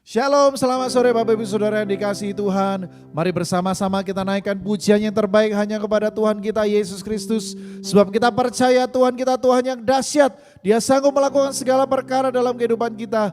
Shalom, selamat sore Bapak Ibu Saudara yang dikasihi Tuhan. Mari bersama-sama kita naikkan pujian yang terbaik hanya kepada Tuhan kita Yesus Kristus. Sebab kita percaya Tuhan kita Tuhan yang dahsyat. Dia sanggup melakukan segala perkara dalam kehidupan kita.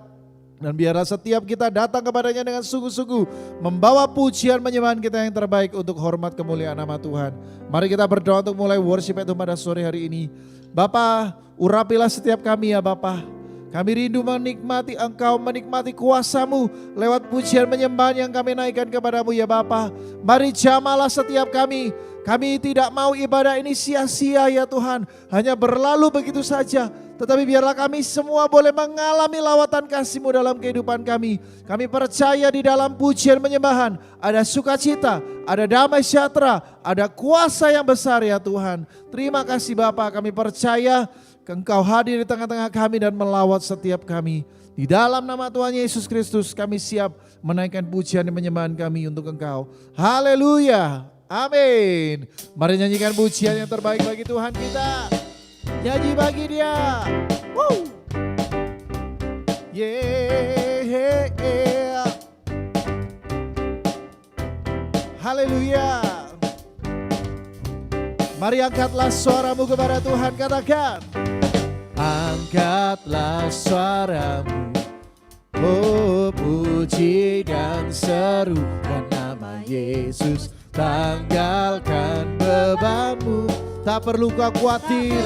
Dan biarlah setiap kita datang kepadanya dengan sungguh-sungguh membawa pujian penyembahan kita yang terbaik untuk hormat kemuliaan nama Tuhan. Mari kita berdoa untuk mulai worship itu pada sore hari ini. Bapa, urapilah setiap kami ya Bapa. Kami rindu menikmati Engkau, menikmati kuasa-Mu lewat pujian penyembahan yang kami naikkan kepadamu ya Bapa. Mari jamalah setiap kami. Kami tidak mau ibadah ini sia-sia ya Tuhan. Hanya berlalu begitu saja. Tetapi biarlah kami semua boleh mengalami lawatan kasih-Mu dalam kehidupan kami. Kami percaya di dalam pujian penyembahan ada sukacita, ada damai sejahtera, ada kuasa yang besar ya Tuhan. Terima kasih Bapa, kami percaya Engkau hadir di tengah-tengah kami dan melawat setiap kami. Di dalam nama Tuhan Yesus Kristus kami siap menaikkan pujian dan penyembahan kami untuk Engkau. Haleluya. Amin. Mari nyanyikan pujian yang terbaik bagi Tuhan kita. Nyanyi bagi Dia. Woo. Yeah. Haleluya. Mari angkatlah suaramu kepada Tuhan, katakan. Angkatlah suaramu, oh puji dan serukan nama Yesus. Tanggalkan bebanmu, tak perlu kau khawatir,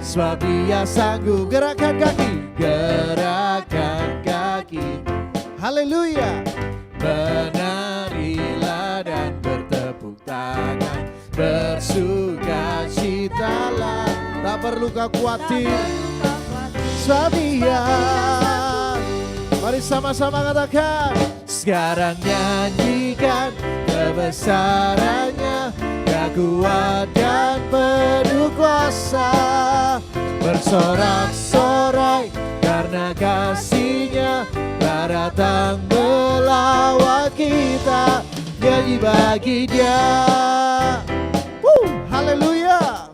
sebab Dia sanggup. Gerakkan kaki, gerakan kaki. Haleluya. Menarilah dan bertepuk tangan, bersukacitalah, tak perlu kau khawatir, sebab Dia. Mari sama-sama katakan. Sekarang nyanyikan kebesarannya, Dia kuat dan penuh kuasa. Bersorak-sorai karena kasih-Nya, telah datang melawan kita. Nyanyi bagi Dia. Haleluya.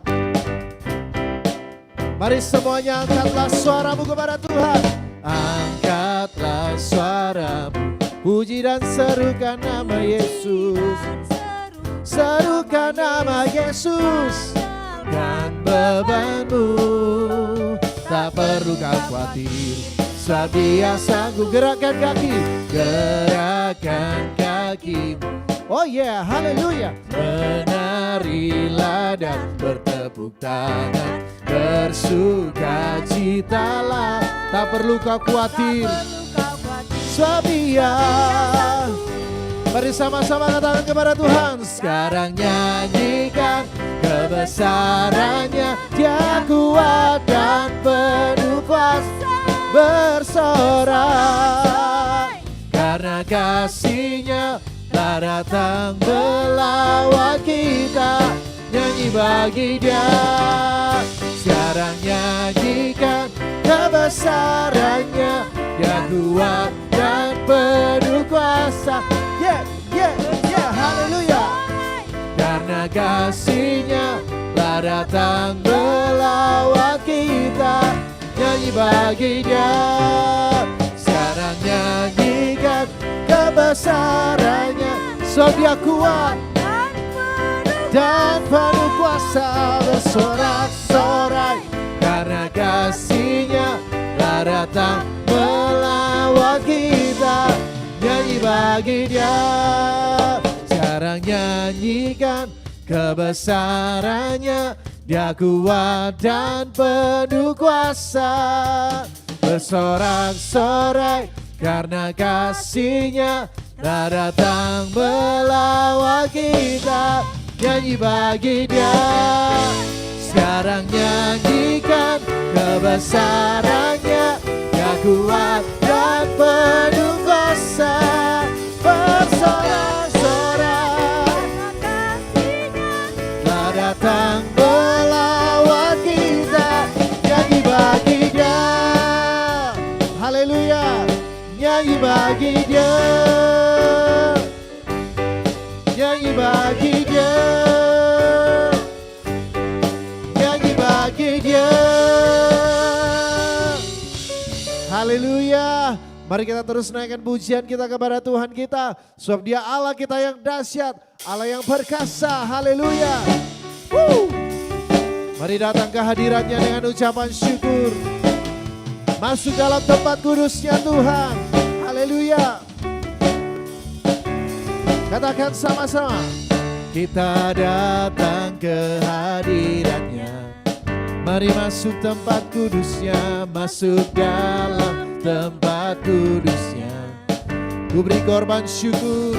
Mari semuanya angkatlah suaramu kepada Tuhan. Angkatlah suaramu, puji dan serukan nama Yesus. Serukan nama Yesus. Dan bebanmu tak perlu kau khawatir, sebab Dia sanggup. Gerakan kaki, gerakan kaki. Oh yeah, haleluya. Menarilah dan bertepuk tangan, bersukacitalah, tak perlu kau khawatir, sebab Dia. Mari sama-sama katakan kepada Tuhan. Sekarang nyanyikan kebesarannya, Dia kuat dan penuh kuasa. Bersorai karena kasih-Nya, telah datang melawan kita. Nyanyi bagi Dia. Sekarang nyanyikan kebesarannya, Dia kuat dan penuh kuasa. Yeah, haleluya. Karena kasih-Nya, telah datang melawan kita. Nyanyi bagi Dia. Sekarang nyanyikan kebesarannya, sebab Dia kuat dan penuh kuasa. Bersorak-sorai karena kasih-Nya, telah datang melawan kita. Nyanyi bagi Dia. Sekarang nyanyikan kebesarannya, Dia kuat dan penuh kuasa. Bersorak-sorai karena kasih-Nya, telah datang melawan kita. Nyanyi bagi Dia. Sekarang nyanyikan kebesarannya, Dia kuat dan penuh kuasa. Bersorak-sorai telah datang melawan kita. Nyanyi bagi Dia. Haleluya. Nyanyi bagi Dia. Nyanyi bagi Dia. Nyanyi bagi Dia. Haleluya. Mari kita terus naikkan pujian kita kepada Tuhan kita. Sebab Dia Allah kita yang dahsyat, Allah yang perkasa. Haleluya. Mari datang ke hadiratnya dengan ucapan syukur. Masuk dalam tempat kudusnya Tuhan. Haleluya. Katakan sama-sama. Kita datang ke hadiratnya. Mari masuk tempat kudusnya, masuk dalam tempat kudusnya. Ku beri korban syukur,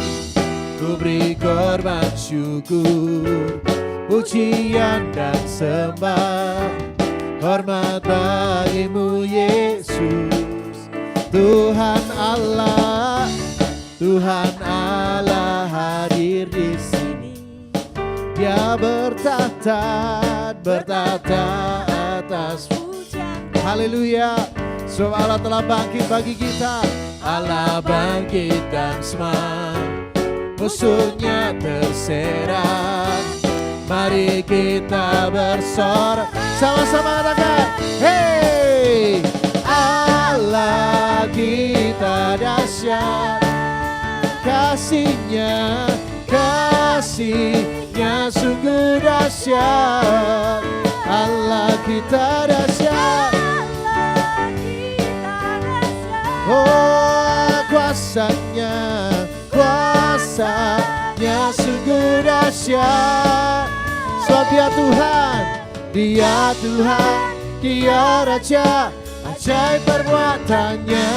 ku beri korban syukur, pujian dan sembah, hormat bagimu Yesus. Tuhan Allah, Tuhan Allah hadir di sini. Dia bertahta atas pujian. Haleluya. Sebab Allah telah bangkit bagi kita. Allah bangkit dan semua musuhnya terserak. Mari kita bersorak. Sama-sama katakan, hey, Allah kita dahsyat. Kasihnya sungguh dahsyat. Allah kita dahsyat. Oh, kuasanya sungguh dahsyat. Sebab Dia Tuhan, Dia Raja, ajaib perbuatannya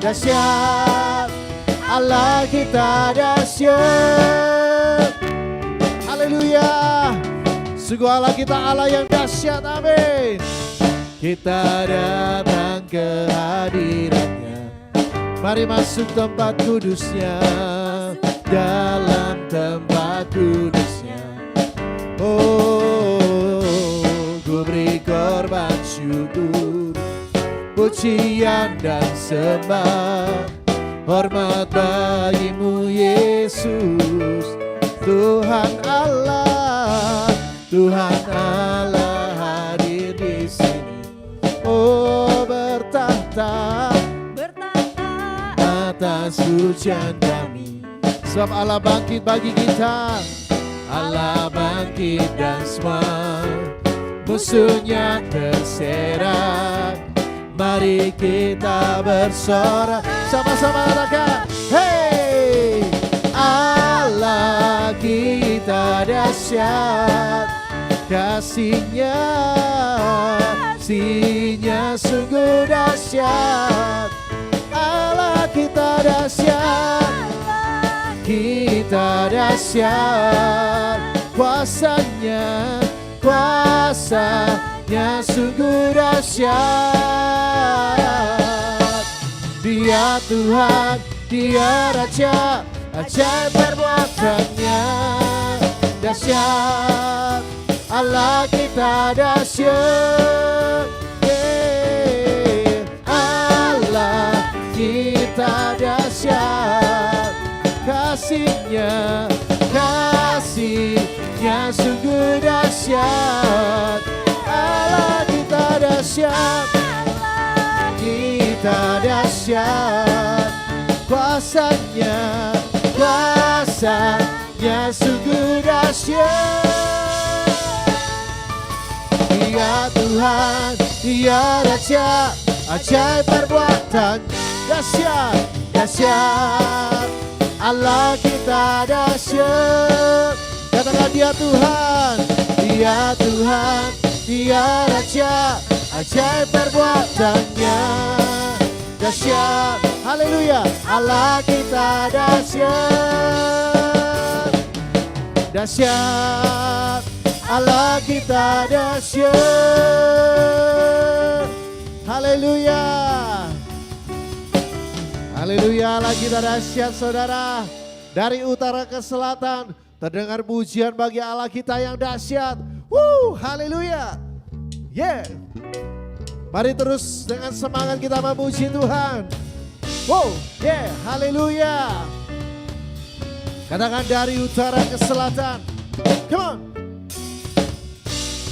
dahsyat. Allah kita dahsyat. Haleluya. Sungguh Allah kita Allah yang dahsyat. Amin. Kita datang ke hadiratnya. Mari masuk tempat kudusnya, dalam tempat kudusnya. Oh, ku beri korban syukur, pujian dan sembah, hormat bagimu Yesus. Tuhan Allah, Tuhan Allah hadir di sini. Oh, bertahta atas pujian kami. Sebab Allah bangkit bagi kita. Allah bangkit dan semua musuhnya terserak. Mari kita bersorak. Sama-sama katakan, hey, Allah kita dahsyat. Kasihnya sungguh dahsyat. Allah kita dahsyat. Kita dahsyat. Kuasanya sungguh dahsyat. Dia Tuhan, Dia Raja, ajaib perbuatannya dahsyat. Allah kita dahsyat. Allah kita dahsyat. Kasihnya sungguh dahsyat. Allah kita dahsyat. Kita dahsyat. Kuasanya sungguh dahsyat. Dia Tuhan, Dia Raja, ajaib perbuatan dahsyat. Allah kita dahsyat. Katakan, Dia Tuhan, Dia Raja, ajaib perbuatannya dahsyat. Haleluya. Allah kita dahsyat. Allah kita dahsyat. Haleluya. Haleluya. Allah kita dahsyat, saudara. Dari utara ke selatan terdengar pujian bagi Allah kita yang dahsyat. Haleluya. Yeah. Mari terus dengan semangat kita memuji Tuhan. Yeah, haleluya. Katakan, dari utara ke selatan. Come on.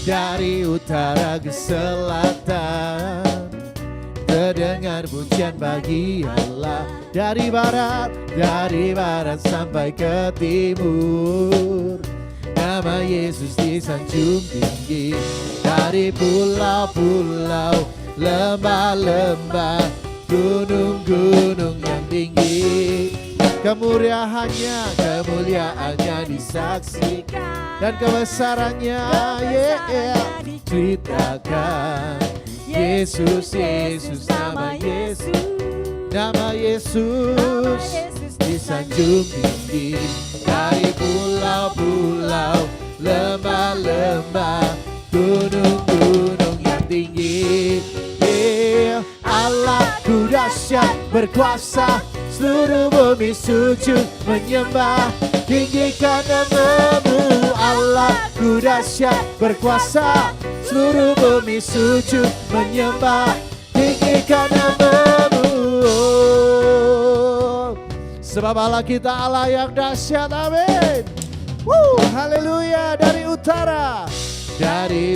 Dari utara ke selatan terdengar pujian bagi Allah. Dari barat sampai ke timur, nama Yesus disanjung tinggi. Dari pulau-pulau, lembah-lembah, gunung-gunung yang tinggi, kemuliaannya disaksikan, dan kebesarannya diceritakan. Yesus, nama Yesus disanjung tinggi. Dari pulau-pulau, lembah-lembah, gunung-gunung yang tinggi. Allahku dahsyat berkuasa, seluruh bumi sujud menyembah. Tinggikan nama-Mu. Allahku dahsyat berkuasa, seluruh bumi sujud menyembah. Tinggikan nama-Mu. Sebab Allah kita Allah yang dahsyat. Amin. Haleluya. Dari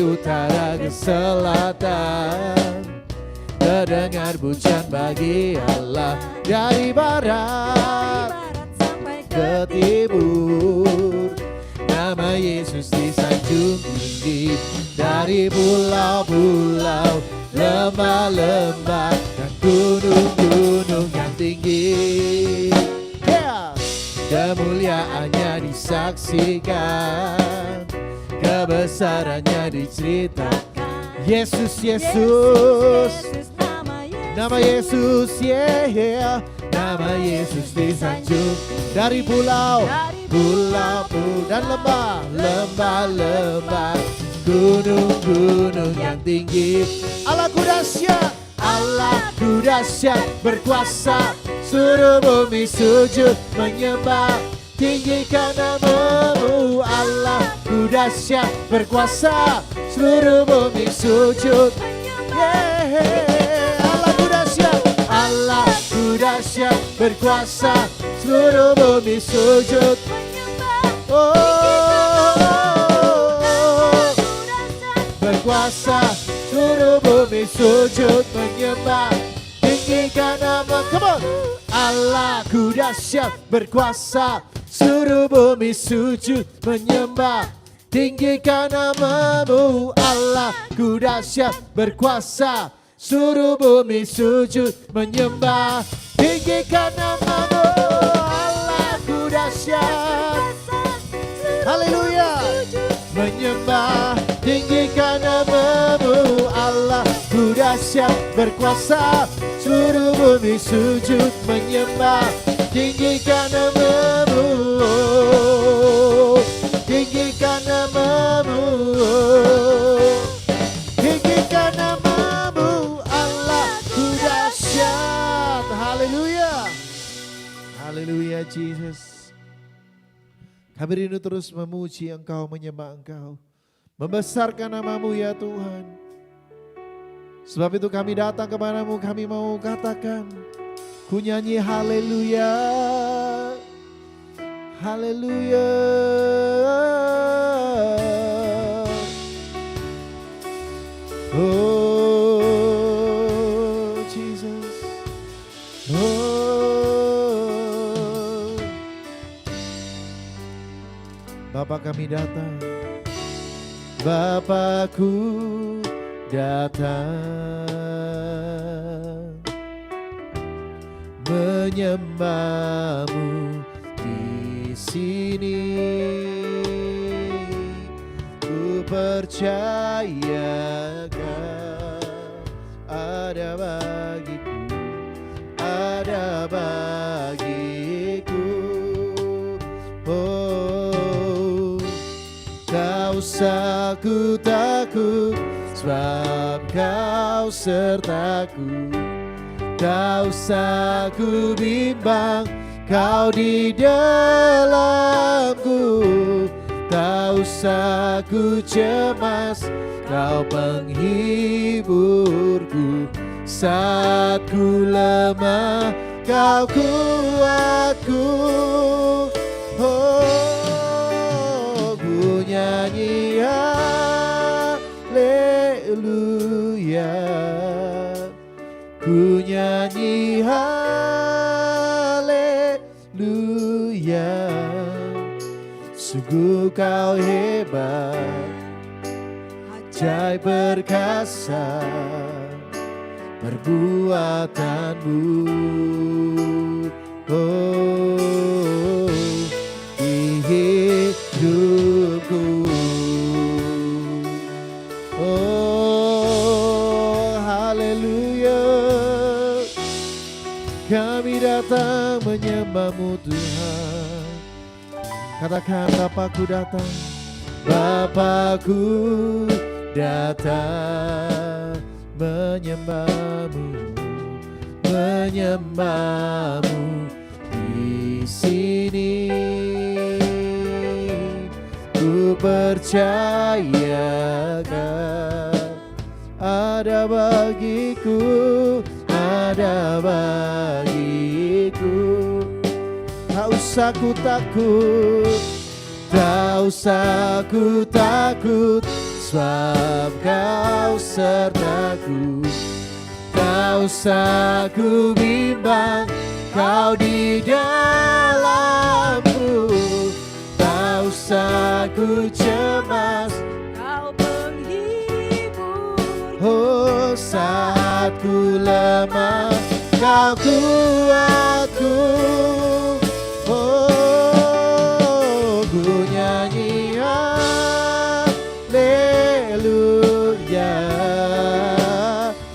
utara ke selatan, terdengar pujian bagi Allah. Dari barat sampai ke timur, nama Yesus disanjung tinggi. Dari pulau-pulau, lembah-lembah, dan gunung-gunung yang tinggi, kemuliaannya disaksikan, kebesarannya diceritakan. Yesus, nama Yesus, nama Yesus disanjung. Dari pulau dan lembah, gunung-gunung yang tinggi. Allahku dahsyat berkuasa, seluruh bumi sujud menyembah. Tinggikan nama-Mu. Allahku dahsyat berkuasa, seluruh bumi sujud. Allahku dahsyat berkuasa, seluruh bumi sujud. Berkuasa, seluruh bumi sujud menyembah. Tinggikan nama, come on. Allahku dahsyat berkuasa, seluruh bumi sujud menyembah. Tinggikan nama-Mu. Allahku dahsyat berkuasa, seluruh bumi sujud menyembah. Tinggikan nama-Mu. Allahku dahsyat, haleluya, menyembah. Tinggikan nama-Mu. Allahku dahsyat berkuasa, seluruh bumi sujud menyembah. Tinggikan nama-Mu. Tinggikan nama-Mu. Tinggikan nama-Mu. Allahku dahsyat. Haleluya. Haleluya Jesus. Kami rindu terus memuji Engkau, menyembah Engkau, membesarkan nama-Mu ya Tuhan. Sebab itu kami datang kepadamu, kami mau katakan, ku nyanyi haleluya, haleluya. Oh Jesus, oh Bapa kami datang, Bapakku datang menyembah-Mu di sini. Ku percaya Kau ada bagiku, ada bagiku. Oh, tak usah ku takut, sebab Kau sertaku. Tak usah ku bimbang, Kau di dalamku. Tak usah ku cemas, Kau penghiburku. Saat ku lemah, Kau kuatku. Oh, ku nyanyi haleluya, ku ku nyanyi haleluya. Sungguh kau hebat, ajaib perkasa perbuatanmu. Oh, di hidupku. Oh, haleluya. Kami datang menyembah-Mu Tuhan. Katakan, Bapakku datang, Bapakku datang menyembah-Mu, menyembah-Mu di sini. Ku percayakan ada bagiku, ada bagiku. Tak usah ku takut, tak usah ku takut, sebab Kau sertaku. Tak usah ku bimbang, Kau di dalamku. Tak usah ku cemas, Kau penghibur. Oh, saat ku lemah, Kau kuatku. Oh, ku nyanyi haleluya,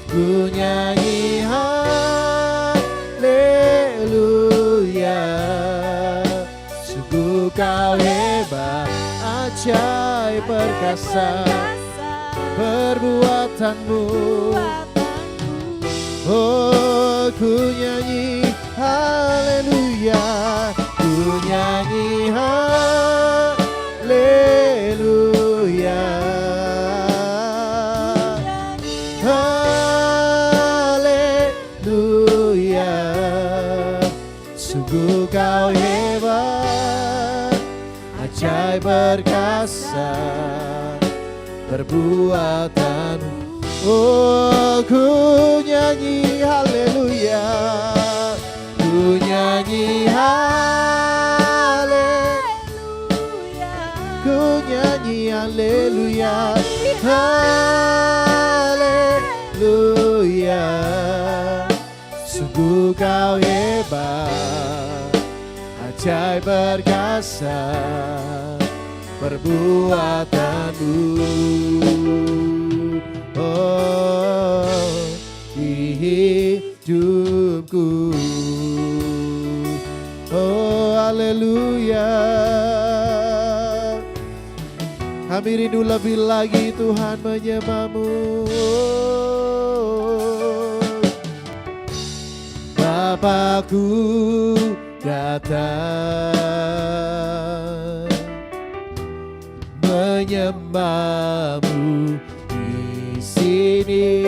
ku nyanyi haleluya. Sungguh Kau hebat, ajaib perkasa perbuatanmu. Oh, ku nyanyi haleluya, ku nyanyi haleluya, haleluya. Sungguh Kau hebat, ajaib perkasa perbuatanmu. Oh, ku nyanyi haleluya, ku nyanyi haleluya, ku nyanyi haleluya, haleluya. Sungguh Kau hebat, ajaib perkasa perbuatanmu. Oh, di hidupku. Oh, haleluya. Kami rindu lebih lagi Tuhan menyembah-Mu. Bapakku datang menyembah-Mu di sini.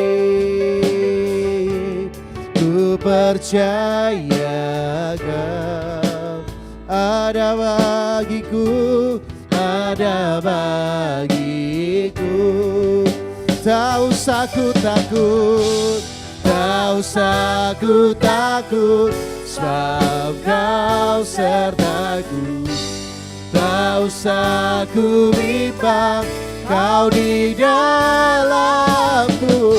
Ku percayakan ada bagiku, ada bagiku. Tak usah ku takut, tak usah ku takut, sebab Kau sertaku. Tak usah ku bimbang, Kau di dalamku.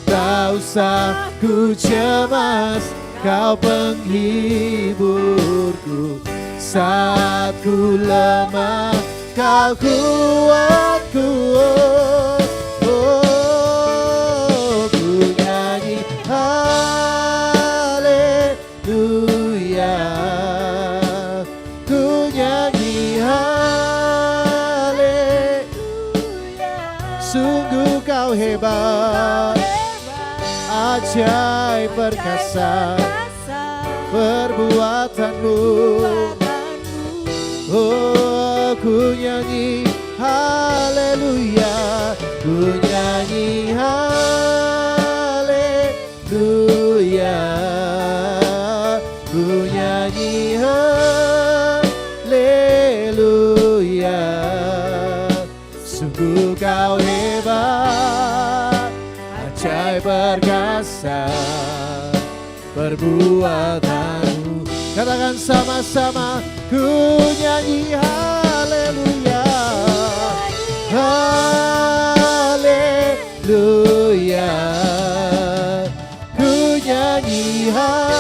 Tak usah ku cemas, Kau penghiburku. Saat ku lemah, Kau kuatku. Oh, ku nyanyi haleluya, ku nyanyi haleluya. Sungguh Kau hebat, ajaib perkasa perbuatanmu. Oh, ku nyanyi haleluya, ku nyanyi haleluya, ku nyanyi haleluya. Sungguh Kau hebat, ajaib perkasa perbuatanmu. Katakan sama-sama, ku nyanyi haleluya, haleluya, ku nyanyi haleluya.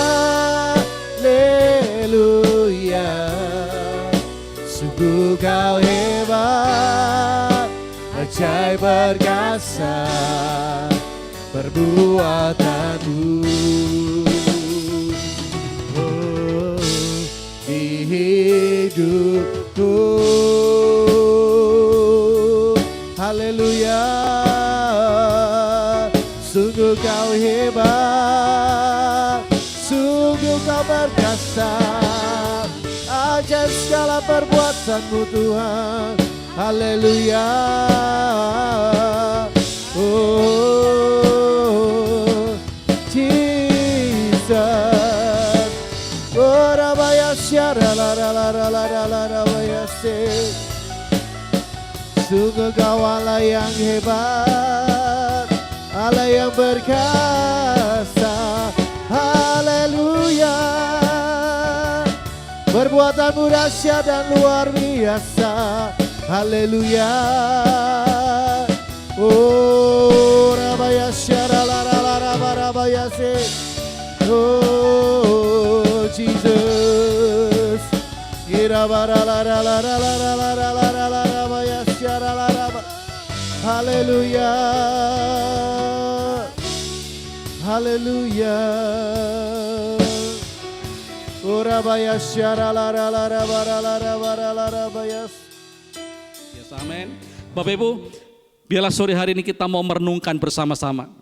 Sungguh kau hebat, ajaib perkasa perbuatanmu. Oh, di hidupku, haleluya. Sungguh kau hebat, sungguh kau perkasa, ajaib segala perbuatanmu Tuhan. Haleluya. Oh Jesus. Oh rabaya syara la la la la la la la rabaya se. Sungguh kau Allah yang hebat, Allah yang berkuasa. Haleluya. Perbuatanmu dahsyat dan luar biasa. Haleluya. Oh rabaya syara la la la rabaya se. Oh Jesus. Irabara la la la la la la la la la la rabaya syara la la. Haleluya. Haleluya. Urabaya syara la la la la la la rabaya. Yes, amin. Bapak Ibu, biarlah sore hari ini kita mau merenungkan bersama-sama.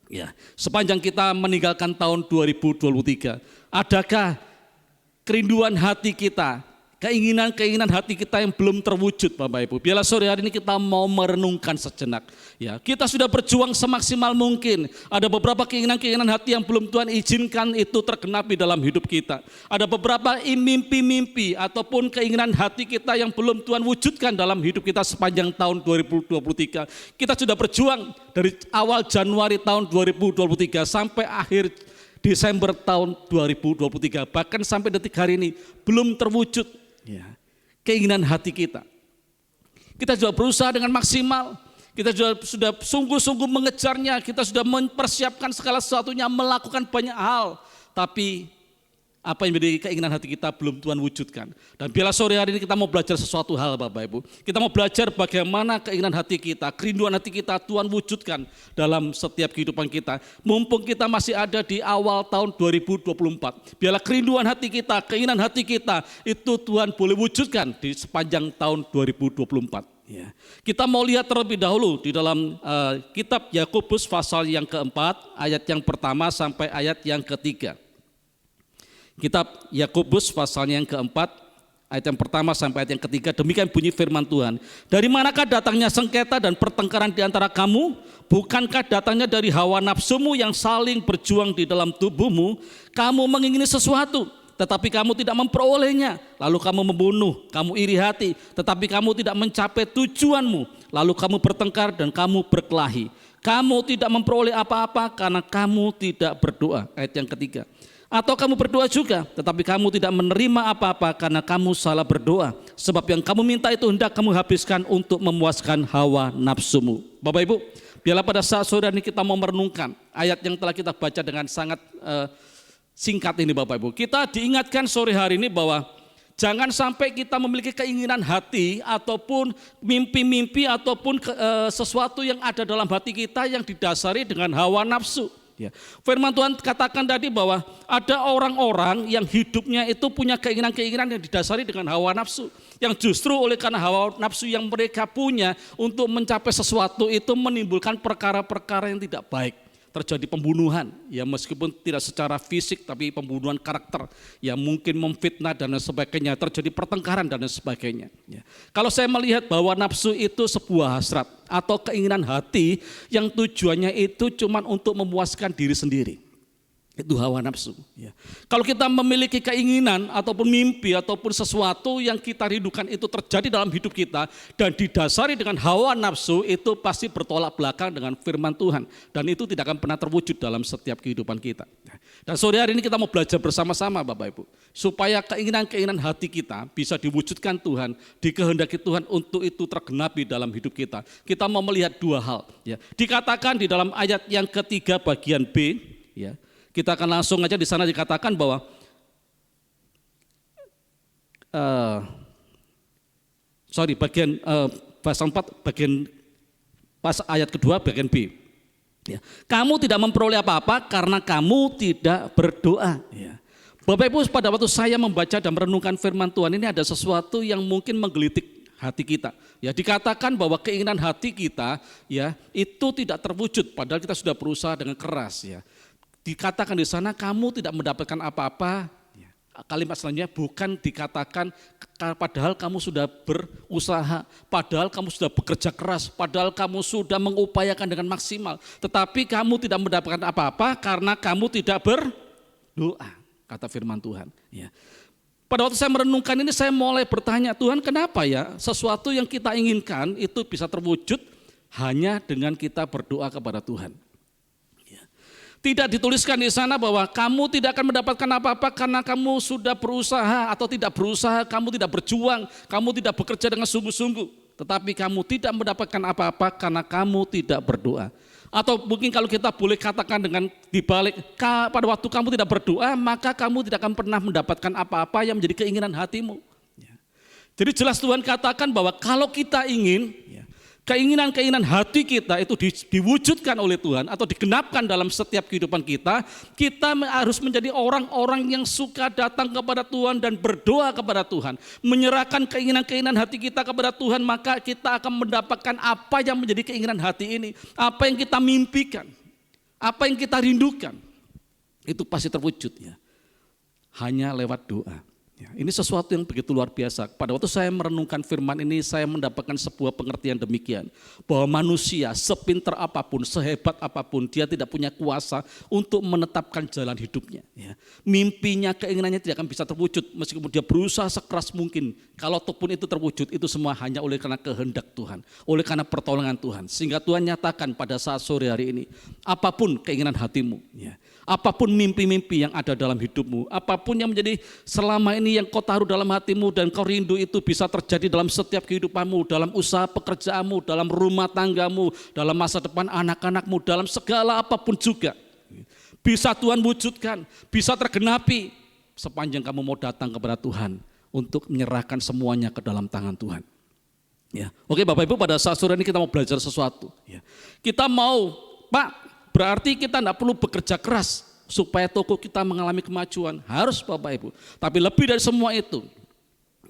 Ya, sepanjang kita meninggalkan tahun 2023, adakah kerinduan hati kita, keinginan hati kita yang belum terwujud, Bapak Ibu? Biarlah sore hari ini kita mau merenungkan sejenak. Ya, kita sudah berjuang semaksimal mungkin. Ada beberapa keinginan hati yang belum Tuhan izinkan itu tergenapi dalam hidup kita. Ada beberapa mimpi-mimpi ataupun keinginan hati kita yang belum Tuhan wujudkan dalam hidup kita sepanjang tahun 2023. Kita sudah berjuang dari awal Januari tahun 2023 sampai akhir Desember tahun 2023. Bahkan sampai detik hari ini belum terwujud ya, keinginan hati kita. Kita juga berusaha dengan maksimal. Kita sudah sungguh-sungguh mengejarnya, kita sudah mempersiapkan segala sesuatunya, melakukan banyak hal. Tapi apa yang menjadi keinginan hati kita belum Tuhan wujudkan. Dan biarlah sore hari ini kita mau belajar sesuatu hal, Bapak Ibu. Kita mau belajar bagaimana keinginan hati kita, kerinduan hati kita Tuhan wujudkan dalam setiap kehidupan kita. Mumpung kita masih ada di awal tahun 2024. Biarlah kerinduan hati kita, keinginan hati kita itu Tuhan boleh wujudkan di sepanjang tahun 2024. Ya. Kita mau lihat terlebih dahulu di dalam kitab Yakobus pasal yang keempat, ayat yang pertama sampai ayat yang ketiga. Kitab Yakobus pasalnya yang keempat, ayat yang pertama sampai ayat yang ketiga, demikian bunyi firman Tuhan. Dari manakah datangnya sengketa dan pertengkaran di antara kamu? Bukankah datangnya dari hawa nafsumu yang saling berjuang di dalam tubuhmu? Kamu mengingini sesuatu, tetapi kamu tidak memperolehnya. Lalu kamu membunuh, kamu iri hati, tetapi kamu tidak mencapai tujuanmu. Lalu kamu bertengkar dan kamu berkelahi. Kamu tidak memperoleh apa-apa karena kamu tidak berdoa. Ayat yang ketiga. Atau kamu berdoa juga, tetapi kamu tidak menerima apa-apa karena kamu salah berdoa. Sebab yang kamu minta itu hendak kamu habiskan untuk memuaskan hawa nafsumu. Bapak Ibu, biarlah pada saat sore ini kita mau merenungkan ayat yang telah kita baca dengan sangat singkat ini, Bapak Ibu. Kita diingatkan sore hari ini bahwa jangan sampai kita memiliki keinginan hati ataupun mimpi-mimpi ataupun sesuatu yang ada dalam hati kita yang didasari dengan hawa nafsu. Ya. Firman Tuhan katakan tadi bahwa ada orang-orang yang hidupnya itu punya keinginan-keinginan yang didasari dengan hawa nafsu. Yang justru oleh karena hawa nafsu yang mereka punya untuk mencapai sesuatu itu menimbulkan perkara-perkara yang tidak baik. Terjadi pembunuhan, ya meskipun tidak secara fisik tapi pembunuhan karakter, ya mungkin memfitnah dan sebagainya, terjadi pertengkaran dan sebagainya. Ya. Kalau saya melihat bahwa nafsu itu sebuah hasrat atau keinginan hati yang tujuannya itu cuma untuk memuaskan diri sendiri. Itu hawa nafsu. Ya. Kalau kita memiliki keinginan ataupun mimpi ataupun sesuatu yang kita rindukan itu terjadi dalam hidup kita dan didasari dengan hawa nafsu, itu pasti bertolak belakang dengan firman Tuhan. Dan itu tidak akan pernah terwujud dalam setiap kehidupan kita. Dan sore hari ini kita mau belajar bersama-sama Bapak Ibu. Supaya keinginan-keinginan hati kita bisa diwujudkan Tuhan, dikehendaki Tuhan untuk itu tergenapi dalam hidup kita. Kita mau melihat dua hal. Ya. Dikatakan di dalam ayat yang ketiga bagian B, ya. Kita akan langsung aja di sana dikatakan bahwa bagian pasal 4 bagian pas ayat kedua bagian B. Ya. Kamu tidak memperoleh apa-apa karena kamu tidak berdoa. Ya. Bapak Ibu, pada waktu saya membaca dan merenungkan firman Tuhan ini ada sesuatu yang mungkin menggelitik hati kita. Ya, dikatakan bahwa keinginan hati kita ya itu tidak terwujud padahal kita sudah berusaha dengan keras ya. Dikatakan di sana kamu tidak mendapatkan apa-apa. Kalimat selanjutnya bukan dikatakan padahal kamu sudah berusaha, padahal kamu sudah bekerja keras, padahal kamu sudah mengupayakan dengan maksimal. Tetapi kamu tidak mendapatkan apa-apa karena kamu tidak berdoa, kata firman Tuhan. Ya. Pada waktu saya merenungkan ini saya mulai bertanya, Tuhan kenapa ya sesuatu yang kita inginkan itu bisa terwujud hanya dengan kita berdoa kepada Tuhan. Tidak dituliskan di sana bahwa kamu tidak akan mendapatkan apa-apa karena kamu sudah berusaha atau tidak berusaha, kamu tidak berjuang, kamu tidak bekerja dengan sungguh-sungguh. Tetapi kamu tidak mendapatkan apa-apa karena kamu tidak berdoa. Atau mungkin kalau kita boleh katakan dengan dibalik, pada waktu kamu tidak berdoa, maka kamu tidak akan pernah mendapatkan apa-apa yang menjadi keinginan hatimu. Jadi jelas Tuhan katakan bahwa kalau kita ingin keinginan-keinginan hati kita itu diwujudkan oleh Tuhan atau digenapkan dalam setiap kehidupan kita, kita harus menjadi orang-orang yang suka datang kepada Tuhan dan berdoa kepada Tuhan. Menyerahkan keinginan-keinginan hati kita kepada Tuhan, maka kita akan mendapatkan apa yang menjadi keinginan hati ini. Apa yang kita mimpikan, apa yang kita rindukan, itu pasti terwujud ya. Hanya lewat doa. Ya, ini sesuatu yang begitu luar biasa. Pada waktu saya merenungkan firman ini, saya mendapatkan sebuah pengertian demikian. Bahwa manusia sepintar apapun, sehebat apapun, dia tidak punya kuasa untuk menetapkan jalan hidupnya. Ya. Mimpinya, keinginannya tidak akan bisa terwujud, meskipun dia berusaha sekeras mungkin. Kalau pun itu terwujud, itu semua hanya oleh karena kehendak Tuhan, oleh karena pertolongan Tuhan. Sehingga Tuhan nyatakan pada saat sore hari ini, apapun keinginan hatimu, ya. Apapun mimpi-mimpi yang ada dalam hidupmu, apapun yang menjadi selama ini yang kau taruh dalam hatimu dan kau rindu itu bisa terjadi dalam setiap kehidupanmu, dalam usaha pekerjaanmu, dalam rumah tanggamu, dalam masa depan anak-anakmu, dalam segala apapun juga. Bisa Tuhan wujudkan, bisa tergenapi sepanjang kamu mau datang kepada Tuhan untuk menyerahkan semuanya ke dalam tangan Tuhan. Ya. Oke Bapak Ibu, pada saat sore ini kita mau belajar sesuatu. Ya. Kita mau, Pak, berarti kita tidak perlu bekerja keras supaya toko kita mengalami kemajuan. Harus Bapak Ibu. Tapi lebih dari semua itu,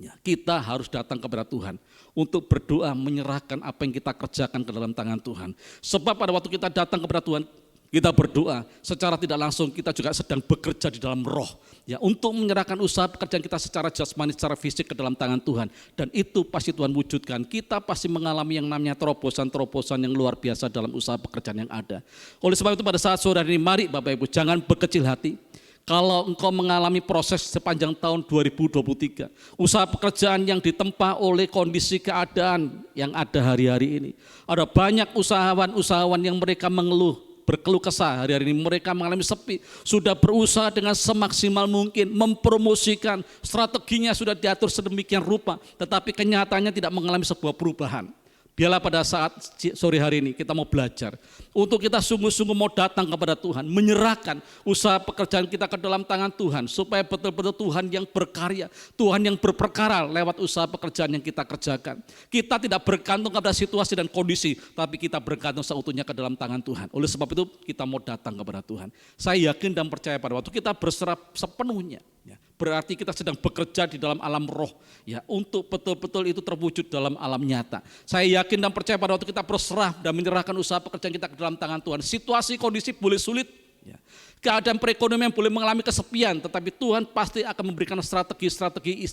ya, kita harus datang kepada Tuhan untuk berdoa, menyerahkan apa yang kita kerjakan ke dalam tangan Tuhan. Sebab pada waktu kita datang kepada Tuhan, kita berdoa, secara tidak langsung kita juga sedang bekerja di dalam roh. Ya, untuk menyerahkan usaha pekerjaan kita secara jasmani, secara fisik ke dalam tangan Tuhan. Dan itu pasti Tuhan wujudkan. Kita pasti mengalami yang namanya terobosan-terobosan yang luar biasa dalam usaha pekerjaan yang ada. Oleh sebab itu pada saat sore ini, mari Bapak Ibu, jangan berkecil hati. Kalau engkau mengalami proses sepanjang tahun 2023, usaha pekerjaan yang ditempa oleh kondisi keadaan yang ada hari-hari ini. Ada banyak usahawan-usahawan yang mereka mengeluh, berkeluh kesah hari-hari ini, mereka mengalami sepi, sudah berusaha dengan semaksimal mungkin, mempromosikan, strateginya sudah diatur sedemikian rupa, tetapi kenyataannya tidak mengalami sebuah perubahan. Biarlah pada saat sore hari ini kita mau belajar, untuk kita sungguh-sungguh mau datang kepada Tuhan, menyerahkan usaha pekerjaan kita ke dalam tangan Tuhan, supaya betul-betul Tuhan yang berkarya, Tuhan yang berperkara lewat usaha pekerjaan yang kita kerjakan. Kita tidak bergantung kepada situasi dan kondisi, tapi kita bergantung seutuhnya ke dalam tangan Tuhan. Oleh sebab itu kita mau datang kepada Tuhan. Saya yakin dan percaya pada waktu kita berserah sepenuhnya, ya, berarti kita sedang bekerja di dalam alam roh, ya, untuk betul-betul itu terwujud dalam alam nyata. Saya yakin dan percaya pada waktu kita berserah dan menyerahkan usaha pekerjaan kita ke dalam tangan Tuhan. Situasi kondisi boleh sulit, ya, keadaan perekonomian boleh mengalami kesepian, tetapi Tuhan pasti akan memberikan strategi-strategi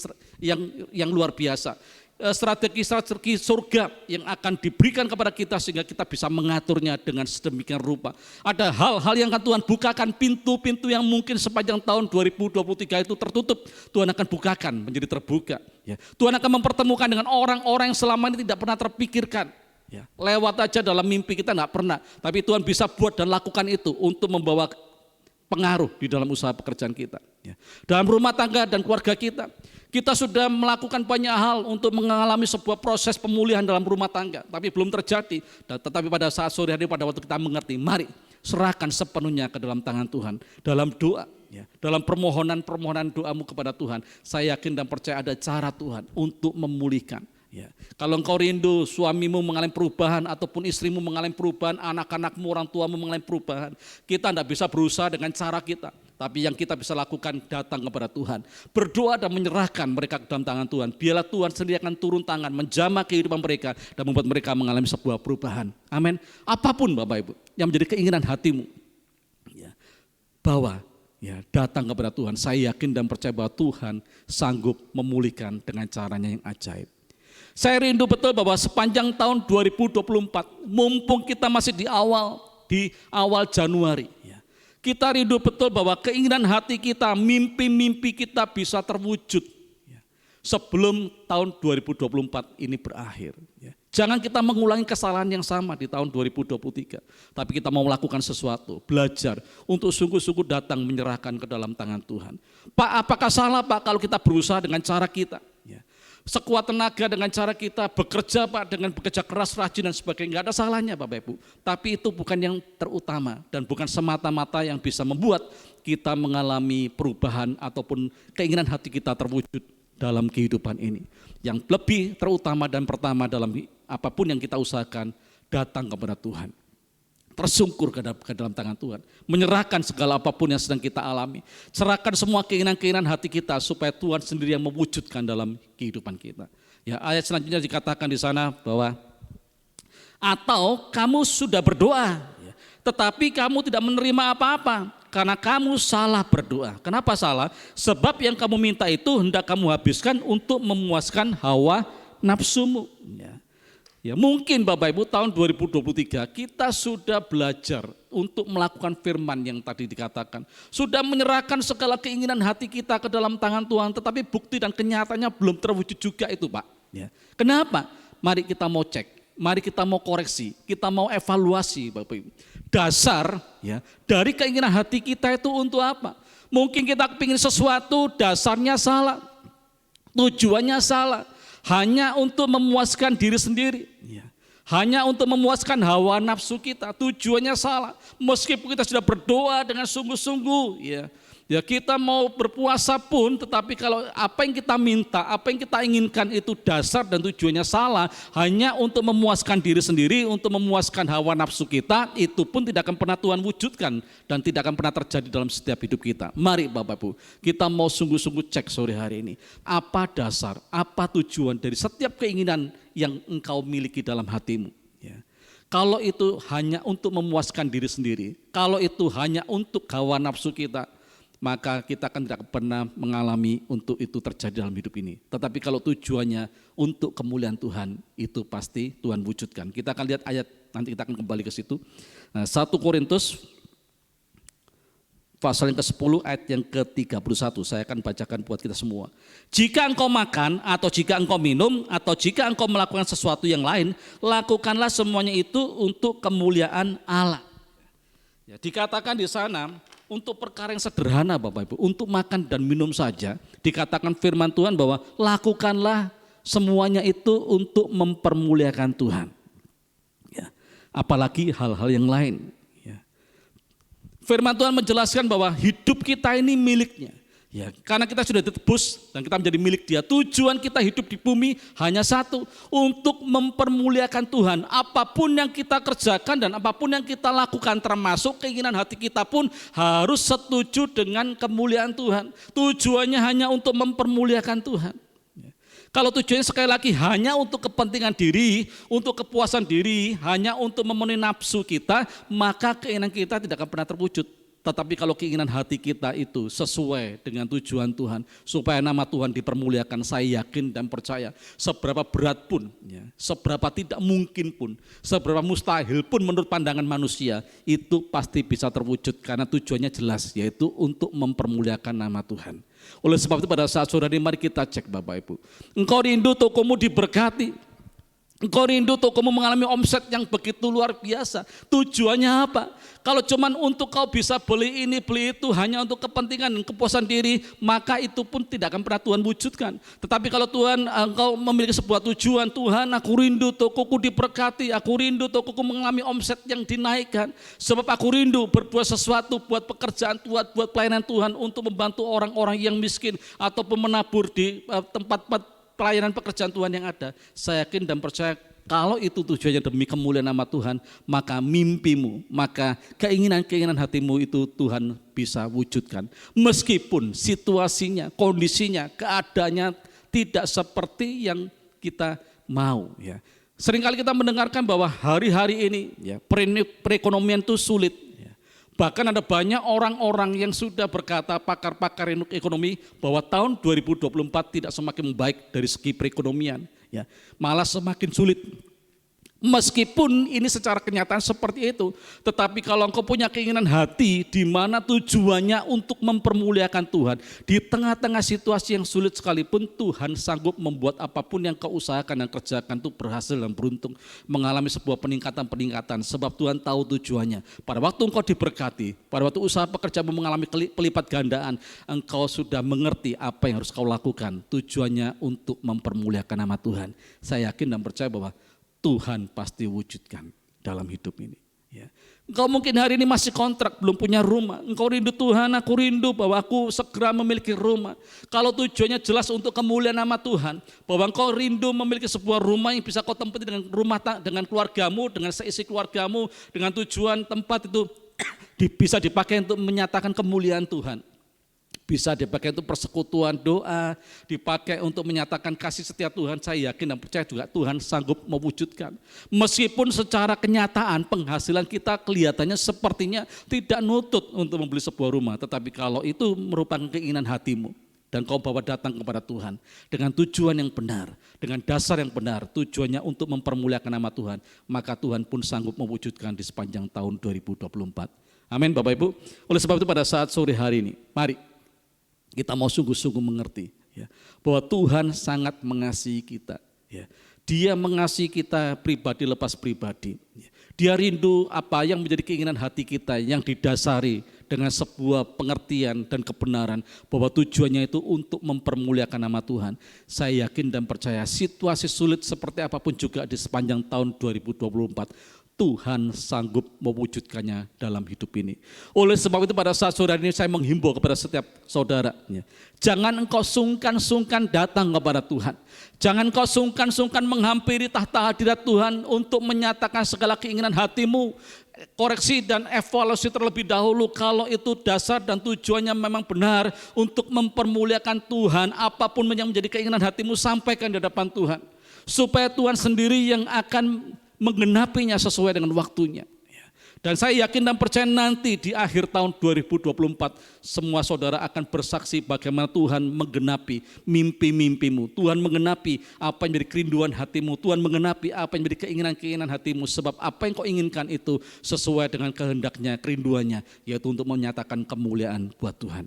yang luar biasa. strategi-strategi surga yang akan diberikan kepada kita sehingga kita bisa mengaturnya dengan sedemikian rupa. Ada hal-hal yang akan Tuhan bukakan, pintu-pintu yang mungkin sepanjang tahun 2023 itu tertutup, Tuhan akan bukakan menjadi terbuka. Ya. Tuhan akan mempertemukan dengan orang-orang yang selama ini tidak pernah terpikirkan. Ya. Lewat aja dalam mimpi kita nggak pernah, tapi Tuhan bisa buat dan lakukan itu untuk membawa pengaruh di dalam usaha pekerjaan kita. Ya. Dalam rumah tangga dan keluarga kita sudah melakukan banyak hal untuk mengalami sebuah proses pemulihan dalam rumah tangga, tapi belum terjadi. Tetapi pada saat sore hari, pada waktu kita mengerti, mari serahkan sepenuhnya ke dalam tangan Tuhan. Dalam doa, ya, dalam permohonan doamu kepada Tuhan, saya yakin dan percaya ada cara Tuhan untuk memulihkan. Ya. Kalau engkau rindu suamimu mengalami perubahan ataupun istrimu mengalami perubahan, anak-anakmu, orang tuamu mengalami perubahan, kita tidak bisa berusaha dengan cara kita. Tapi yang kita bisa lakukan datang kepada Tuhan, berdoa dan menyerahkan mereka ke dalam tangan Tuhan. Biarlah Tuhan sendiri akan turun tangan, menjamah kehidupan mereka dan membuat mereka mengalami sebuah perubahan. Amin. Apapun Bapak Ibu yang menjadi keinginan hatimu, ya, bawa, ya, datang kepada Tuhan. Saya yakin dan percaya bahwa Tuhan sanggup memulihkan dengan caranya yang ajaib. Saya rindu betul bahwa sepanjang tahun 2024, mumpung kita masih di awal Januari, ya, kita rindu betul bahwa keinginan hati kita, mimpi-mimpi kita bisa terwujud, ya, sebelum tahun 2024 ini berakhir. Ya. Jangan kita mengulangi kesalahan yang sama di tahun 2023, tapi kita mau melakukan sesuatu, belajar untuk sungguh-sungguh datang menyerahkan ke dalam tangan Tuhan. Pak, apakah salah Pak kalau kita berusaha dengan cara kita? Ya. Sekuat tenaga dengan cara kita bekerja Pak, dengan bekerja keras, rajin dan sebagainya, nggak ada salahnya Bapak Ibu. Tapi itu bukan yang terutama dan bukan semata-mata yang bisa membuat kita mengalami perubahan ataupun keinginan hati kita terwujud dalam kehidupan ini. Yang lebih terutama dan pertama dalam apapun yang kita usahakan, datang kepada Tuhan. Tersungkur ke dalam tangan Tuhan, menyerahkan segala apapun yang sedang kita alami, serahkan semua keinginan-keinginan hati kita supaya Tuhan sendiri yang mewujudkan dalam kehidupan kita. Ya, ayat selanjutnya dikatakan di sana bahwa atau kamu sudah berdoa, ya, tetapi kamu tidak menerima apa-apa karena kamu salah berdoa. Kenapa salah? Sebab yang kamu minta itu hendak kamu habiskan untuk memuaskan hawa nafsumu. Ya. Ya, mungkin Bapak Ibu tahun 2023 kita sudah belajar untuk melakukan firman yang tadi dikatakan. Sudah menyerahkan segala keinginan hati kita ke dalam tangan Tuhan, tetapi bukti dan kenyataannya belum terwujud juga itu Pak. Ya. Kenapa? Mari kita mau cek, mari kita mau koreksi, kita mau evaluasi Bapak Ibu. Dasar, ya, dari keinginan hati kita itu untuk apa? Mungkin kita ingin sesuatu, dasarnya salah, tujuannya salah. Hanya untuk memuaskan diri sendiri, ya. Hanya untuk memuaskan hawa nafsu kita, tujuannya salah. Meskipun kita sudah berdoa dengan sungguh-sungguh, ya kita mau berpuasa pun, tetapi kalau apa yang kita minta, apa yang kita inginkan itu dasar dan tujuannya salah, hanya untuk memuaskan diri sendiri, untuk memuaskan hawa nafsu kita, itu pun tidak akan pernah Tuhan wujudkan dan tidak akan pernah terjadi dalam setiap hidup kita. Mari Bapak Ibu, kita mau sungguh-sungguh cek sore hari ini, apa dasar, apa tujuan dari setiap keinginan yang engkau miliki dalam hatimu. Ya. Kalau itu hanya untuk memuaskan diri sendiri, kalau itu hanya untuk hawa nafsu kita, maka kita akan tidak pernah mengalami untuk itu terjadi dalam hidup ini. Tetapi kalau tujuannya untuk kemuliaan Tuhan, itu pasti Tuhan wujudkan. Kita akan lihat ayat, nanti kita akan kembali ke situ. 1 Korintus pasal yang ke-10 ayat yang ke-31, saya akan bacakan buat kita semua. Jika engkau makan atau jika engkau minum atau jika engkau melakukan sesuatu yang lain, lakukanlah semuanya itu untuk kemuliaan Allah. Ya, dikatakan di sana, untuk perkara yang sederhana Bapak Ibu, untuk makan dan minum saja, dikatakan firman Tuhan bahwa lakukanlah semuanya itu untuk mempermuliakan Tuhan. Ya, apalagi hal-hal yang lain. Ya. Firman Tuhan menjelaskan bahwa hidup kita ini miliknya. Ya, karena kita sudah ditebus dan kita menjadi milik Dia. Tujuan kita hidup di bumi hanya satu, untuk mempermuliakan Tuhan. Apapun yang kita kerjakan dan apapun yang kita lakukan, termasuk keinginan hati kita pun harus setuju dengan kemuliaan Tuhan. Tujuannya hanya untuk mempermuliakan Tuhan. Ya. Kalau tujuannya sekali lagi hanya untuk kepentingan diri, untuk kepuasan diri, hanya untuk memenuhi nafsu kita, maka keinginan kita tidak akan pernah terwujud. Tetapi kalau keinginan hati kita itu sesuai dengan tujuan Tuhan, supaya nama Tuhan dipermuliakan, saya yakin dan percaya seberapa berat pun, ya, seberapa tidak mungkin pun, seberapa mustahil pun menurut pandangan manusia, itu pasti bisa terwujud karena tujuannya jelas, yaitu untuk mempermuliakan nama Tuhan. Oleh sebab itu pada saat sore ini mari kita cek Bapak Ibu. Engkau rindu tokomu diberkati. Engkau rindu tokomu mengalami omset yang begitu luar biasa. Tujuannya apa? Kalau cuman untuk kau bisa beli ini, beli itu, hanya untuk kepentingan dan kepuasan diri, maka itu pun tidak akan pernah Tuhan wujudkan. Tetapi kalau Tuhan, engkau memiliki sebuah tujuan, Tuhan aku rindu tokoku diberkati, aku rindu tokoku mengalami omset yang dinaikkan. Sebab aku rindu berbuat sesuatu, buat pekerjaan Tuhan, buat pelayanan Tuhan untuk membantu orang-orang yang miskin ataupun menabur di tempat-tempat pelayanan pekerjaan Tuhan yang ada. Saya yakin dan percaya kalau itu tujuannya demi kemuliaan nama Tuhan, maka mimpimu, maka keinginan-keinginan hatimu itu Tuhan bisa wujudkan. Meskipun situasinya, kondisinya, keadaannya tidak seperti yang kita mau. Ya. Seringkali kita mendengarkan bahwa hari-hari ini ya, perekonomian itu sulit. Bahkan ada banyak orang-orang yang sudah berkata, pakar-pakar ekonomi, bahwa tahun 2024 tidak semakin baik dari segi perekonomian, ya, malah semakin sulit. Meskipun ini secara kenyataan seperti itu, tetapi kalau engkau punya keinginan hati di mana tujuannya untuk mempermuliakan Tuhan, di tengah-tengah situasi yang sulit sekalipun Tuhan sanggup membuat apapun yang kau usahakan dan kerjakan itu berhasil dan beruntung, mengalami sebuah peningkatan-peningkatan sebab Tuhan tahu tujuannya. Pada waktu engkau diberkati, pada waktu usaha pekerjaanmu mengalami pelipat gandaan, engkau sudah mengerti apa yang harus kau lakukan, tujuannya untuk mempermuliakan nama Tuhan. Saya yakin dan percaya bahwa Tuhan pasti wujudkan dalam hidup ini. Ya. Engkau mungkin hari ini masih kontrak, belum punya rumah. Engkau rindu Tuhan, aku rindu bahwa aku segera memiliki rumah. Kalau tujuannya jelas untuk kemuliaan nama Tuhan, bahwa engkau rindu memiliki sebuah rumah yang bisa kau tempati dengan dengan keluargamu, dengan seisi keluargamu, dengan tujuan tempat itu bisa dipakai untuk menyatakan kemuliaan Tuhan. Bisa dipakai untuk persekutuan doa, dipakai untuk menyatakan kasih setia Tuhan. Saya yakin dan percaya juga Tuhan sanggup mewujudkan. Meskipun secara kenyataan penghasilan kita kelihatannya sepertinya tidak nutut untuk membeli sebuah rumah. Tetapi kalau itu merupakan keinginan hatimu dan kau bawa datang kepada Tuhan dengan tujuan yang benar, dengan dasar yang benar, tujuannya untuk mempermuliakan nama Tuhan, maka Tuhan pun sanggup mewujudkan di sepanjang tahun 2024. Amin Bapak Ibu. Oleh sebab itu pada saat sore hari ini, mari kita mau sungguh-sungguh mengerti ya, bahwa Tuhan sangat mengasihi kita. Ya. Dia mengasihi kita pribadi lepas pribadi. Ya. Dia rindu apa yang menjadi keinginan hati kita yang didasari dengan sebuah pengertian dan kebenaran bahwa tujuannya itu untuk mempermuliakan nama Tuhan. Saya yakin dan percaya situasi sulit seperti apapun juga di sepanjang tahun 2024, Tuhan sanggup mewujudkannya dalam hidup ini. Oleh sebab itu pada saat saudara ini saya menghimbau kepada setiap saudara. Jangan engkau sungkan-sungkan datang kepada Tuhan. Jangan engkau sungkan-sungkan menghampiri tahta hadirat Tuhan untuk menyatakan segala keinginan hatimu. Koreksi dan evaluasi terlebih dahulu kalau itu dasar dan tujuannya memang benar untuk mempermuliakan Tuhan. Apapun yang menjadi keinginan hatimu sampaikan di hadapan Tuhan. Supaya Tuhan sendiri yang akan menggenapinya sesuai dengan waktunya. Dan saya yakin dan percaya nanti di akhir tahun 2024 semua saudara akan bersaksi bagaimana Tuhan menggenapi mimpi-mimpimu. Tuhan menggenapi apa yang menjadi kerinduan hatimu. Tuhan menggenapi apa yang menjadi keinginan-keinginan hatimu. Sebab apa yang kau inginkan itu sesuai dengan kehendaknya, kerinduannya, yaitu untuk menyatakan kemuliaan buat Tuhan.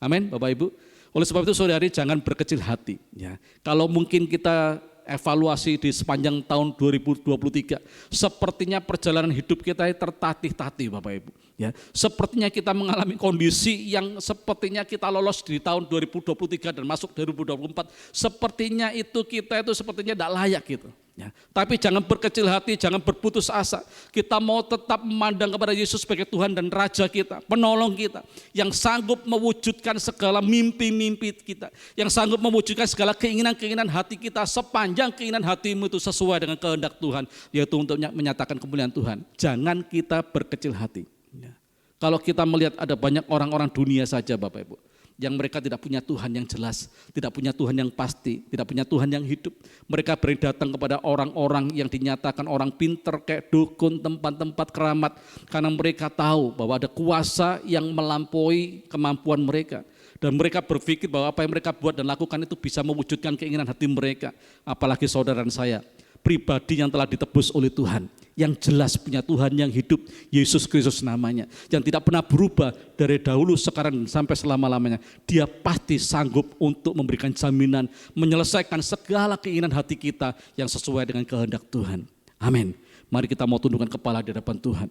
Amin Bapak Ibu. Oleh sebab itu saudari jangan berkecil hati. Ya. Kalau mungkin kita evaluasi di sepanjang tahun 2023, sepertinya perjalanan hidup kita tertatih-tatih Bapak Ibu. Ya, sepertinya kita mengalami kondisi yang sepertinya kita lolos di tahun 2023 dan masuk 2024, sepertinya itu kita itu sepertinya tidak layak gitu. Ya, tapi jangan berkecil hati, jangan berputus asa. Kita mau tetap memandang kepada Yesus sebagai Tuhan dan Raja kita, penolong kita, yang sanggup mewujudkan segala mimpi-mimpi kita, yang sanggup mewujudkan segala keinginan-keinginan hati kita sepanjang keinginan hatimu itu sesuai dengan kehendak Tuhan, yaitu untuk menyatakan kemuliaan Tuhan. Jangan kita berkecil hati. Ya. Kalau kita melihat ada banyak orang-orang dunia saja Bapak Ibu, yang mereka tidak punya Tuhan yang jelas, tidak punya Tuhan yang pasti, tidak punya Tuhan yang hidup. Mereka berani datang kepada orang-orang yang dinyatakan orang pinter kayak dukun, tempat-tempat keramat, karena mereka tahu bahwa ada kuasa yang melampaui kemampuan mereka. Dan mereka berpikir bahwa apa yang mereka buat dan lakukan itu bisa mewujudkan keinginan hati mereka. Apalagi saudara dan saya, pribadi yang telah ditebus oleh Tuhan, yang jelas punya Tuhan yang hidup, Yesus Kristus namanya, yang tidak pernah berubah dari dahulu, sekarang, sampai selama-lamanya. Dia pasti sanggup untuk memberikan jaminan, menyelesaikan segala keinginan hati kita yang sesuai dengan kehendak Tuhan. Amin. Mari kita mau tundukkan kepala di hadapan Tuhan.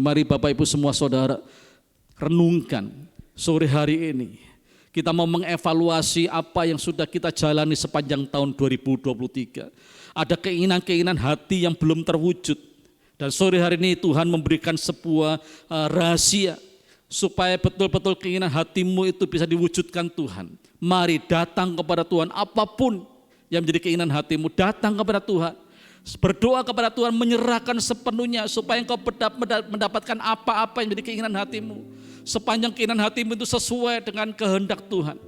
Mari Bapak Ibu semua saudara, renungkan sore hari ini. Kita mau mengevaluasi apa yang sudah kita jalani sepanjang tahun 2023. Ada keinginan-keinginan hati yang belum terwujud. Dan sore hari ini Tuhan memberikan sebuah rahasia supaya betul-betul keinginan hatimu itu bisa diwujudkan Tuhan. Mari datang kepada Tuhan, apapun yang menjadi keinginan hatimu, datang kepada Tuhan. Berdoa kepada Tuhan, menyerahkan sepenuhnya supaya engkau mendapatkan apa-apa yang menjadi keinginan hatimu. Sepanjang keinginan hatimu itu sesuai dengan kehendak Tuhan,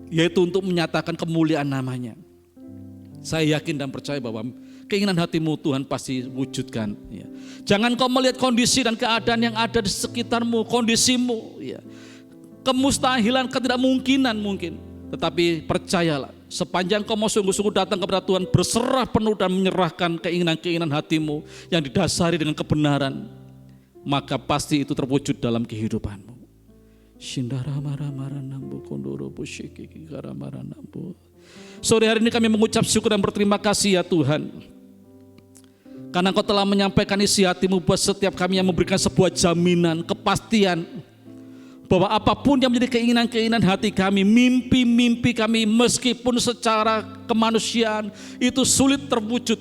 yaitu untuk menyatakan kemuliaan namanya. Saya yakin dan percaya bahwa keinginan hatimu Tuhan pasti wujudkan. Jangan kau melihat kondisi dan keadaan yang ada di sekitarmu, kondisimu, kemustahilan, ketidakmungkinan mungkin. Tetapi percayalah, sepanjang kau mau sungguh-sungguh datang kepada Tuhan, berserah penuh dan menyerahkan keinginan-keinginan hatimu yang didasari dengan kebenaran, maka pasti itu terwujud dalam kehidupanmu. Sore hari ini kami mengucap syukur dan berterima kasih ya Tuhan, karena Engkau telah menyampaikan isi hatimu buat setiap kami, yang memberikan sebuah jaminan, kepastian bahwa apapun yang menjadi keinginan-keinginan hati kami, mimpi-mimpi kami, meskipun secara kemanusiaan itu sulit terwujud,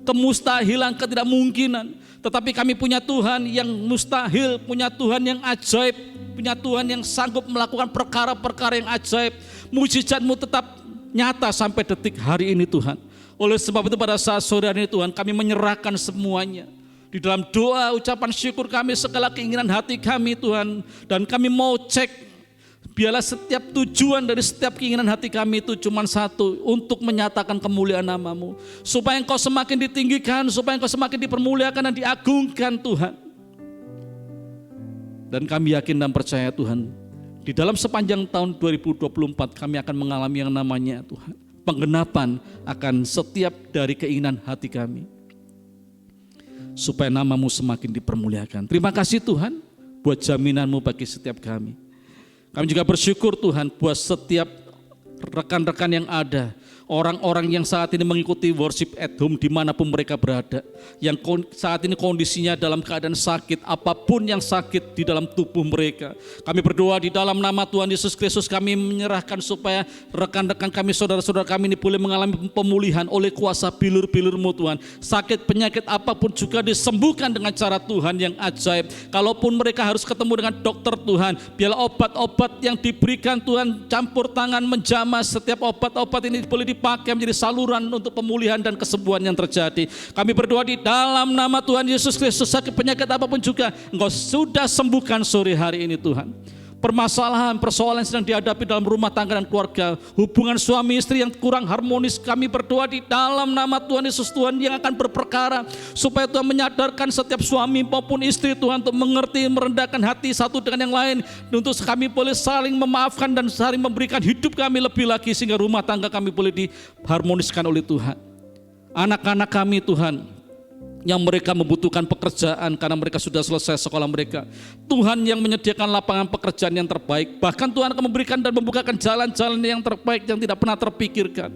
kemustahilan, ketidakmungkinan, tetapi kami punya Tuhan yang mustahil, punya Tuhan yang ajaib, punya Tuhan yang sanggup melakukan perkara-perkara yang ajaib. Mujizat-Mu tetap nyata sampai detik hari ini Tuhan. Oleh sebab itu pada saat sore hari ini Tuhan, kami menyerahkan semuanya. Di dalam doa, ucapan syukur kami, segala keinginan hati kami Tuhan. Dan kami mau cek, biarlah setiap tujuan dari setiap keinginan hati kami itu cuma satu, untuk menyatakan kemuliaan nama-Mu. Supaya Engkau semakin ditinggikan, supaya Engkau semakin dipermuliakan dan diagungkan Tuhan. Dan kami yakin dan percaya Tuhan, di dalam sepanjang tahun 2024 kami akan mengalami yang namanya Tuhan, penggenapan akan setiap dari keinginan hati kami, supaya nama-Mu semakin dipermuliakan. Terima kasih Tuhan buat jaminan-Mu bagi setiap kami. Kami juga bersyukur Tuhan buat setiap rekan-rekan yang ada, orang-orang yang saat ini mengikuti worship at home dimanapun mereka berada, yang saat ini kondisinya dalam keadaan sakit, apapun yang sakit di dalam tubuh mereka. Kami berdoa di dalam nama Tuhan Yesus Kristus, kami menyerahkan supaya rekan-rekan kami, saudara-saudara kami ini boleh mengalami pemulihan oleh kuasa bilur-bilur-Mu Tuhan. Sakit penyakit apapun juga disembuhkan dengan cara Tuhan yang ajaib. Kalaupun mereka harus ketemu dengan dokter Tuhan, biarlah obat-obat yang diberikan Tuhan campur tangan menjamah, setiap obat-obat ini boleh dipakai menjadi saluran untuk pemulihan dan kesembuhan yang terjadi. Kami berdoa di dalam nama Tuhan Yesus Kristus, sakit penyakit apapun juga Engkau sudah sembuhkan sore hari ini Tuhan. Permasalahan, persoalan yang sedang dihadapi dalam rumah tangga dan keluarga, hubungan suami istri yang kurang harmonis, kami berdoa di dalam nama Tuhan Yesus, Tuhan yang akan berperkara, supaya Tuhan menyadarkan setiap suami maupun istri Tuhan untuk mengerti, merendahkan hati satu dengan yang lain, untuk kami boleh saling memaafkan dan saling memberikan hidup kami lebih lagi, sehingga rumah tangga kami boleh diharmoniskan oleh Tuhan. Anak-anak kami Tuhan, yang mereka membutuhkan pekerjaan karena mereka sudah selesai sekolah mereka, Tuhan yang menyediakan lapangan pekerjaan yang terbaik, bahkan Tuhan akan memberikan dan membukakan jalan-jalan yang terbaik yang tidak pernah terpikirkan.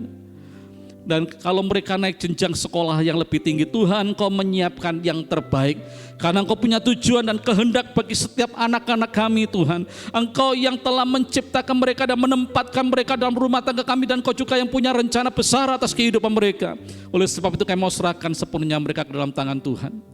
Dan kalau mereka naik jenjang sekolah yang lebih tinggi, Tuhan Engkau menyiapkan yang terbaik, karena Engkau punya tujuan dan kehendak bagi setiap anak-anak kami Tuhan. Engkau yang telah menciptakan mereka dan menempatkan mereka dalam rumah tangga kami, dan Engkau juga yang punya rencana besar atas kehidupan mereka. Oleh sebab itu kami mau serahkan sepenuhnya mereka ke dalam tangan Tuhan.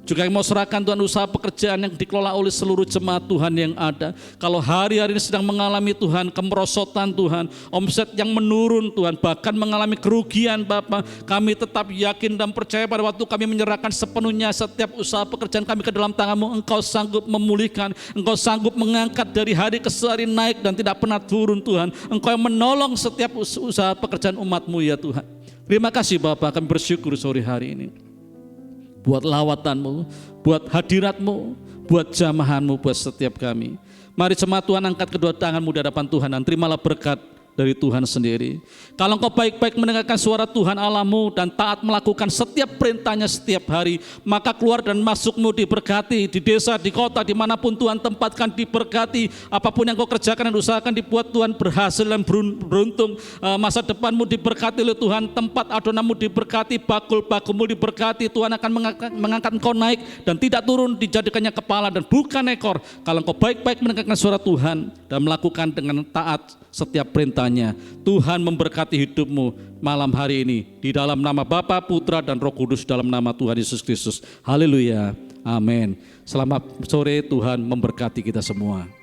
Juga yang mau serahkan Tuhan usaha pekerjaan yang dikelola oleh seluruh jemaat Tuhan yang ada. Kalau hari-hari ini sedang mengalami Tuhan kemerosotan Tuhan, omset yang menurun Tuhan, bahkan mengalami kerugian Bapa, kami tetap yakin dan percaya pada waktu kami menyerahkan sepenuhnya setiap usaha pekerjaan kami ke dalam tangan-Mu, Engkau sanggup memulihkan, Engkau sanggup mengangkat dari hari ke hari naik dan tidak pernah turun Tuhan. Engkau yang menolong setiap usaha pekerjaan umat-Mu ya Tuhan. Terima kasih Bapa, kami bersyukur sore hari ini. Buat lawatan-Mu, buat hadirat-Mu, buat jamahan-Mu, buat setiap kami. Mari jemaat Tuhan angkat kedua tangan-Mu di hadapan Tuhan dan terimalah berkat dari Tuhan sendiri. Kalau engkau baik-baik mendengarkan suara Tuhan Allah-Mu dan taat melakukan setiap perintahnya setiap hari, maka keluar dan masuk-Mu diberkati, di desa, di kota, dimanapun Tuhan tempatkan diberkati. Apapun yang kau kerjakan dan usahakan dibuat Tuhan berhasil dan beruntung. Masa depanmu diberkati oleh Tuhan, tempat adonanmu diberkati, bakul-bakulmu diberkati. Tuhan akan mengangkat engkau naik dan tidak turun, dijadikannya kepala dan bukan ekor. Kalau engkau baik-baik mendengarkan suara Tuhan dan melakukan dengan taat setiap perintahnya, Tuhan memberkati hidupmu malam hari ini di dalam nama Bapa, Putra dan Roh Kudus, dalam nama Tuhan Yesus Kristus. Haleluya, amin. Selamat sore, Tuhan memberkati kita semua.